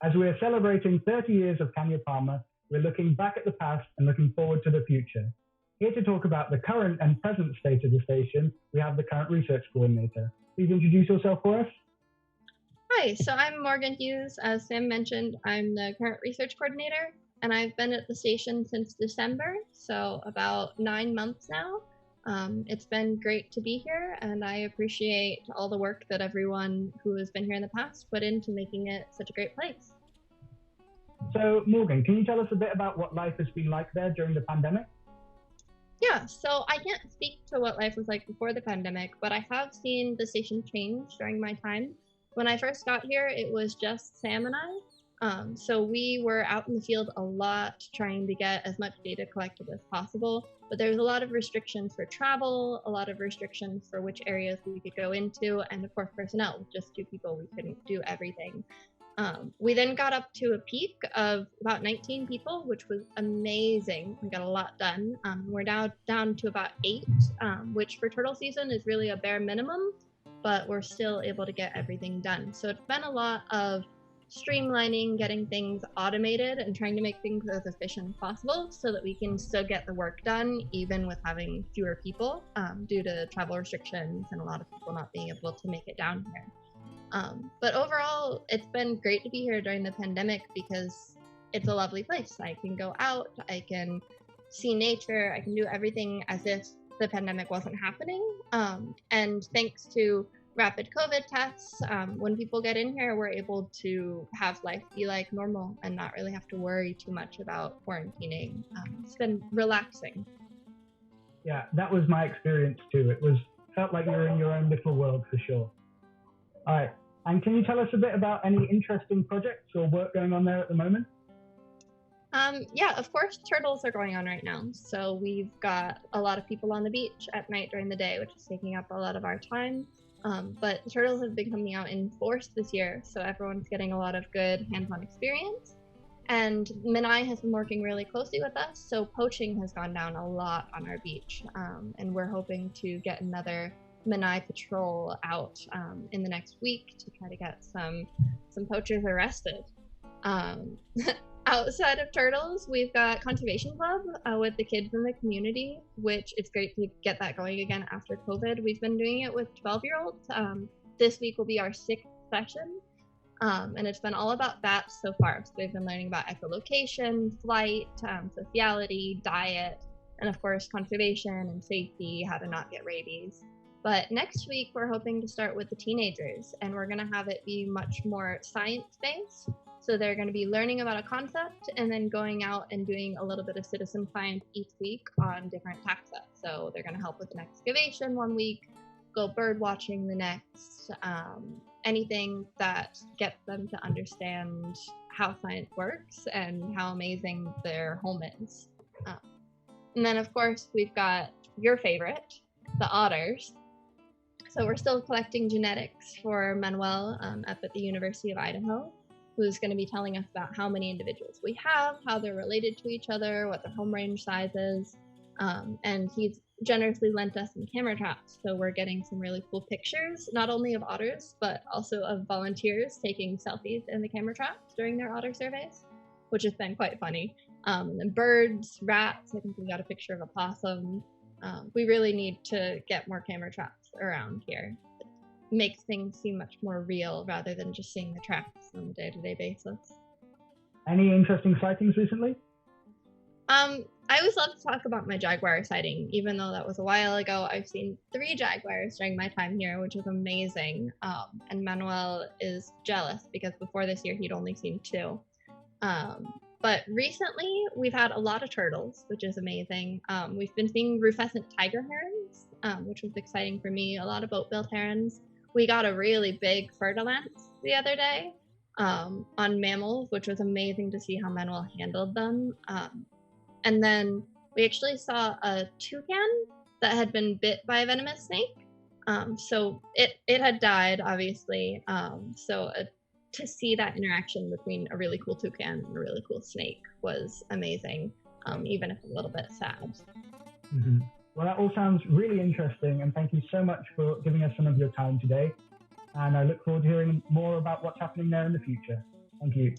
As we are celebrating 30 years of Kanya Palmer, we're looking back at the past and looking forward to the future. Here to talk about the current and present state of the station, we have the current research coordinator. Please introduce yourself for us. Hi, so I'm Morgan Hughes. As Sam mentioned, I'm the current research coordinator, and I've been at the station since December, so about 9 months now. It's been great to be here, and I appreciate all the work that everyone who has been here in the past put into making it such a great place. So, Morgan, can you tell us a bit about what life has been like there during the pandemic? Yeah, so I can't speak to what life was like before the pandemic, but I have seen the station change during my time. When I first got here, it was just Sam and I. So we were out in the field a lot trying to get as much data collected as possible, but there was a lot of restrictions for travel, a lot of restrictions for which areas we could go into, and of course personnel. With just 2 people, we couldn't do everything. We then got up to a peak of about 19 people, which was amazing. We got a lot done. We're now down to about 8, which for turtle season is really a bare minimum, but we're still able to get everything done. So it's been a lot of streamlining, getting things automated, and trying to make things as efficient as possible so that we can still get the work done even with having fewer people due to travel restrictions and a lot of people not being able to make it down here. But overall, it's been great to be here during the pandemic because it's a lovely place. I can go out, I can see nature, I can do everything as if the pandemic wasn't happening. And thanks to rapid COVID tests, when people get in here, we're able to have life be like normal and not really have to worry too much about quarantining. It's been relaxing. Yeah, that was my experience too. Felt like you were in your own little world for sure. All right, and can you tell us a bit about any interesting projects or work going on there at the moment? Yeah, of course, turtles are going on right now. So we've got a lot of people on the beach at night during the day, which is taking up a lot of our time. But the turtles have been coming out in force this year, so everyone's getting a lot of good hands-on experience. And Menai has been working really closely with us, so poaching has gone down a lot on our beach. And we're hoping to get another Menai patrol out in the next week to try to get some poachers arrested. Outside of turtles, we've got Conservation Club with the kids in the community, which it's great to get that going again after COVID. We've been doing it with 12-year-olds. This week will be our 6th session, and it's been all about that so far. So we've been learning about echolocation, flight, sociality, diet, and of course conservation and safety, how to not get rabies. But next week, we're hoping to start with the teenagers, and we're going to have it be much more science-based. So they're going to be learning about a concept and then going out and doing a little bit of citizen science each week on different taxa. So they're going to help with an excavation one week, go bird watching the next, anything that gets them to understand how science works and how amazing their home is. And then, of course, we've got your favorite, the otters. So we're still collecting genetics for Manuel up at the University of Idaho, who's going to be telling us about how many individuals we have, how they're related to each other, what their home range size is. And he's generously lent us some camera traps, so we're getting some really cool pictures, not only of otters, but also of volunteers taking selfies in the camera traps during their otter surveys, which has been quite funny. And then birds, rats, I think we got a picture of a possum. We really need to get more camera traps around here. It makes things seem much more real rather than just seeing the traps on a day-to-day basis. Any interesting sightings recently? I always love to talk about my jaguar sighting, even though that was a while ago. I've seen 3 jaguars during my time here, which is amazing. And Manuel is jealous because before this year he'd only seen 2. But recently we've had a lot of turtles, which is amazing. We've been seeing rufescent tiger herons, which was exciting for me. A lot of boat-billed herons. We got a really big fer-de-lance the other day on mammals, which was amazing to see how Manuel handled them. And then we actually saw a toucan that had been bit by a venomous snake. So it had died, obviously. To see that interaction between a really cool toucan and a really cool snake was amazing, even if a little bit sad. Mm-hmm. Well, that all sounds really interesting, and thank you so much for giving us some of your time today. And I look forward to hearing more about what's happening there in the future. Thank you.